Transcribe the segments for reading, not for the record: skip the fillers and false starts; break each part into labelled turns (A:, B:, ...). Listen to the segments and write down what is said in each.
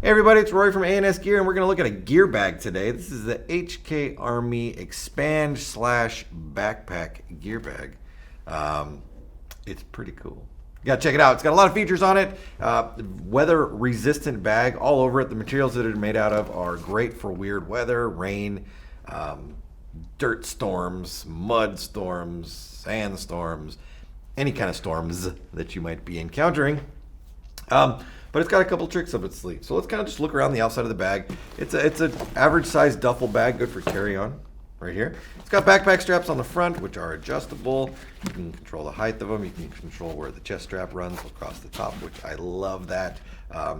A: Hey everybody, it's Rory from A&S Gear, and we're going to look at a gear bag today. This is the HK Army Expand / Backpack gear bag. It's pretty cool. You got to check it out. It's got a lot of features on it. Weather resistant bag all over it. The materials that it's made out of are great for weird weather, rain, dirt storms, mud storms, sand storms, any kind of storms that you might be encountering. But it's got a couple tricks up its sleeve. So let's kind of just look around the outside of the bag. It's an average size duffel bag, good for carry on right here. It's got backpack straps on the front, which are adjustable. You can control the height of them. You can control where the chest strap runs across the top, which I love that.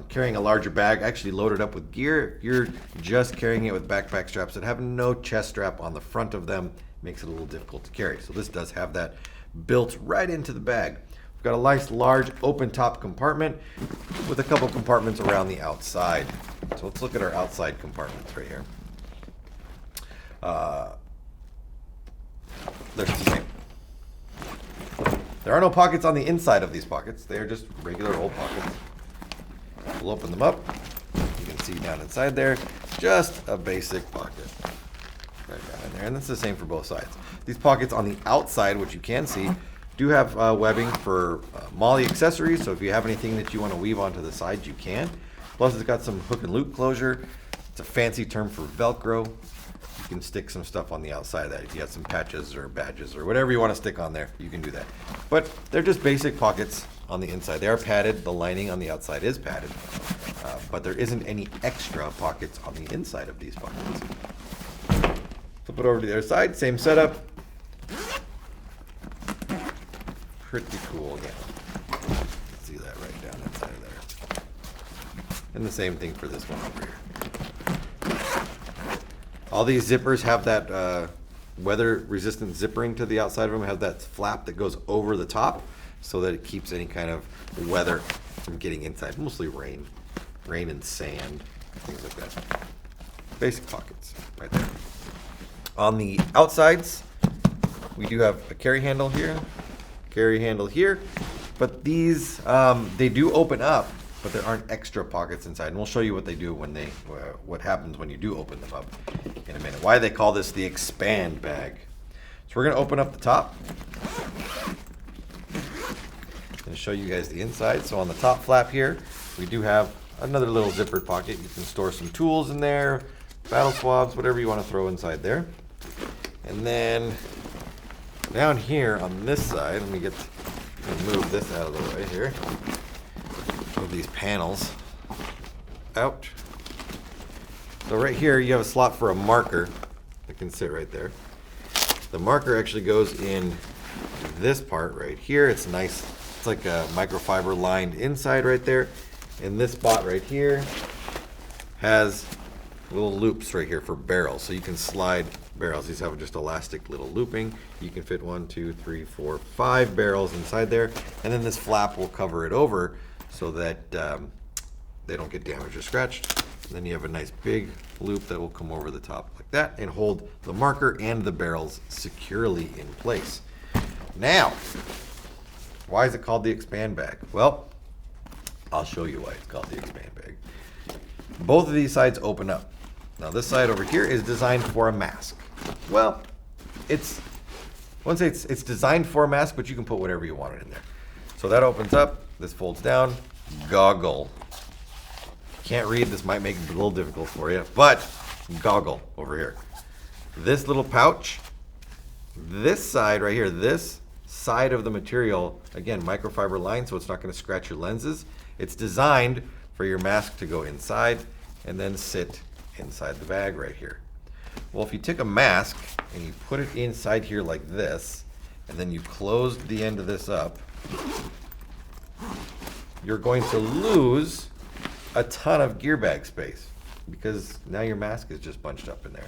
A: Carrying a larger bag, actually loaded up with gear. If you're just carrying it with backpack straps that have no chest strap on the front of them, makes it a little difficult to carry. So this does have that built right into the bag. We've got a nice large open top compartment with a couple compartments around the outside. So let's look at our outside compartments right here. They're the same. There are no pockets on the inside of these pockets. They are just regular old pockets. We'll open them up. You can see down inside there, just a basic pocket right down in there. And that's the same for both sides. These pockets on the outside, which you can see, do have webbing for MOLLE accessories, so if you have anything that you want to weave onto the side, you can. Plus it's got some hook and loop closure. It's a fancy term for Velcro. You can stick some stuff on the outside of that. If you got some patches or badges or whatever you want to stick on there, you can do that. But they're just basic pockets on the inside. They are padded. The lining on the outside is padded, but there isn't any extra pockets on the inside of these pockets. Flip it over to the other side, same setup. Pretty cool again. See that right down inside of there. And the same thing for this one over here. All these zippers have that weather resistant zippering to the outside of them, have that flap that goes over the top so that it keeps any kind of weather from getting inside. Mostly rain and sand, things like that. Basic pockets right there. On the outsides, we do have a carry handle here, but these they do open up, but there aren't extra pockets inside, and we'll show you what they do when what happens when you do open them up in a minute. Why they call this the expand bag. So we're going to open up the top and show you guys the inside. So on the top flap here, we do have another little zippered pocket. You can store some tools in there, battle swabs, whatever you want to throw inside there. And then down here on this side, let me move this out of the way here. Move these panels out. So right here you have a slot for a marker that can sit right there. The marker actually goes in this part right here. It's nice. It's like a microfiber lined inside right there. And this spot right here has little loops right here for barrels. So you can slide barrels. These have just elastic little looping. You can fit 1, 2, 3, 4, 5 barrels inside there, and then this flap will cover it over so that they don't get damaged or scratched. And then you have a nice big loop that will come over the top like that and hold the marker and the barrels securely in place. Now, why is it called the expand bag? Well, I'll show you why it's called the expand bag. Both of these sides open up. Now this side over here is designed for a mask. Well, I wouldn't say it's designed for a mask, but you can put whatever you want in there. So that opens up, this folds down, goggle. Can't read, this might make it a little difficult for you, but goggle over here. This little pouch, this side right here, this side of the material, again, microfiber line, so it's not going to scratch your lenses. It's designed for your mask to go inside and then sit inside the bag right here. Well, if you take a mask and you put it inside here like this, and then you close the end of this up, you're going to lose a ton of gear bag space because now your mask is just bunched up in there.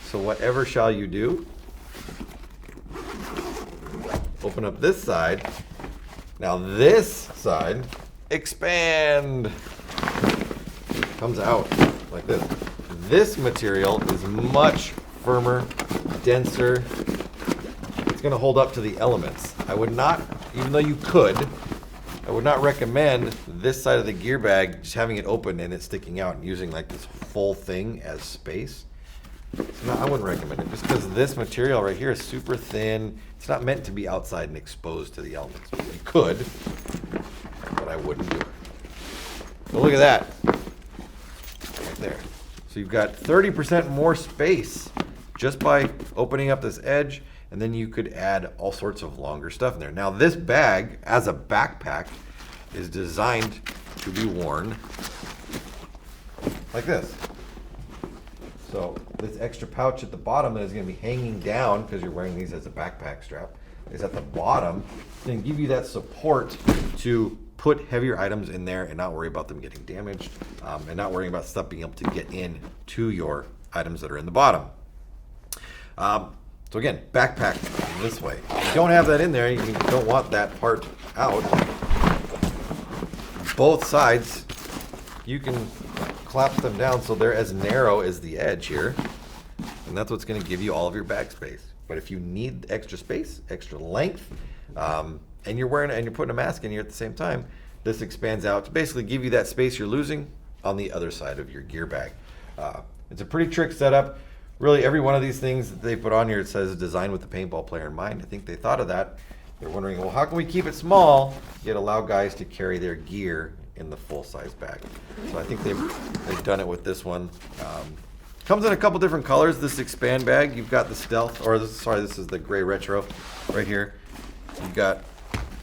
A: So whatever shall you do? Open up this side. Now this side, expand, comes out like this. This material is much firmer, denser. It's going to hold up to the elements. I would not, even though you could, I would not recommend this side of the gear bag just having it open and it sticking out and using like this full thing as space. So no, I wouldn't recommend it just because this material right here is super thin. It's not meant to be outside and exposed to the elements. You could, but I wouldn't do it. So look at that. Right there. So you've got 30% more space just by opening up this edge, and then you could add all sorts of longer stuff in there. Now this bag, as a backpack, is designed to be worn like this. So this extra pouch at the bottom that is going to be hanging down because you're wearing these as a backpack strap is at the bottom. It's going to give you that support to put heavier items in there and not worry about them getting damaged, and not worrying about stuff being able to get in to your items that are in the bottom. So again, backpack this way. If you don't have that in there, you don't want that part out. Both sides, you can collapse them down so they're as narrow as the edge here, and that's what's going to give you all of your bag space. But if you need extra space, extra length, and you're wearing it and you're putting a mask in here at the same time, this expands out to basically give you that space you're losing on the other side of your gear bag. It's a pretty trick setup. Really, every one of these things that they put on here, it says designed with the paintball player in mind. I think they thought of that. They're wondering, well, how can we keep it small yet allow guys to carry their gear in the full-size bag? So I think they've done it with this one. Comes in a couple different colors. This expand bag, you've got the stealth, or this is the gray retro right here. You've got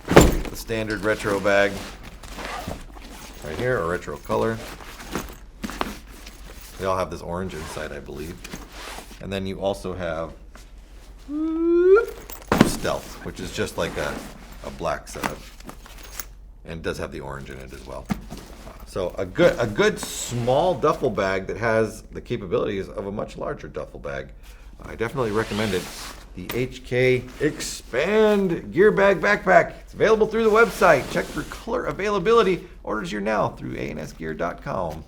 A: the standard retro bag right here, or retro color. They all have this orange inside, I believe. And then you also have stealth, which is just like a black setup, and does have the orange in it as well. So a good small duffel bag that has the capabilities of a much larger duffel bag. I definitely recommend it. The HK Expand Gear Bag Backpack. It's available through the website. Check for color availability. Orders here now through ansgear.com.